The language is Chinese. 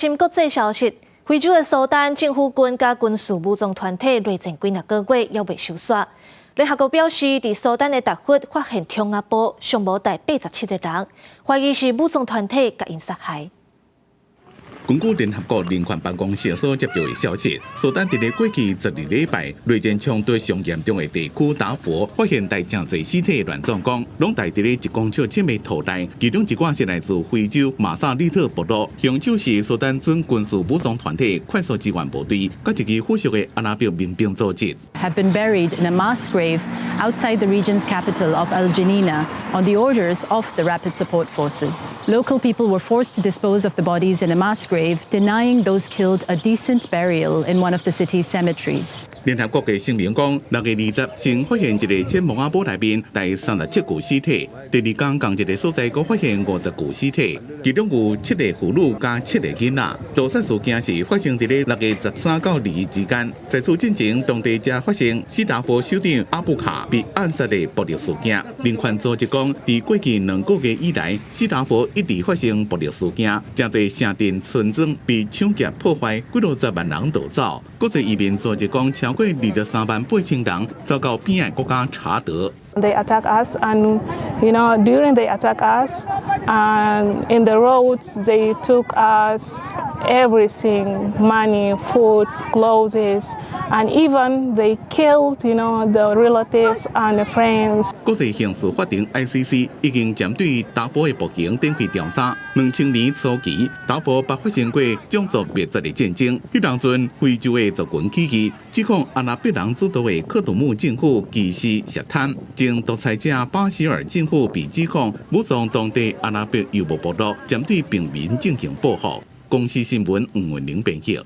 新国际消息，非洲的苏丹政府军甲军事武装团体内战几啊个月，也未收煞。联合国表示，伫苏丹的达佛发现枪啊堡，上无带87个人，怀疑是武装团体甲因杀害。 根据联合国人权办公室所接到的消息，苏丹伫咧过去12礼拜内战冲突上严重的地区达佛，发现带真侪尸体乱葬岗，拢带伫咧1公尺深的土内，其中一寡是来自非洲马萨利特部落，凶手是苏丹准军事武装团体快速支援部队，甲一支附属的阿拉伯民兵组织。 have been buried in a mass grave outside the region's capital of Al Janina on the orders of the Rapid Support Forces. Local people were forced to dispose of the bodies in a mass grave, denying those killed a decent burial in one of the city's cemeteries. 联合国嘅声明讲，6月20先发现一个在蒙阿堡内面带37具尸体，第二天同一个所在阁发现50具尸体，其中有7个妇女加7个囡仔。屠杀事件是发生伫咧6月13到2日之间。在此进前，当地才发生斯达佛首长阿布卡被暗杀的暴力事件。人权组织讲，伫过去2个月以来，斯达佛一直发生暴力事件，真侪城镇村庄被抢劫破坏，几60万人逃走。国际移民组织讲，超过238000人遭到边爱国家查得。 They attack us, and during they attack us, and in the roads they took us everything: money, food, clothes, and even they killed, the relatives and the friends. 国际刑事法庭 ICC 已经针对达佛的暴行展开调查。2000年初期，达佛发生过种族灭绝的战争。迄当阵，非洲的族群起义指控阿拉伯人主导的克图姆政府歧视涉贪。 前独裁者巴希尔政府被指控武装当地阿拉伯游牧部落，针对平民进行报复。公司新闻黄文玲编辑。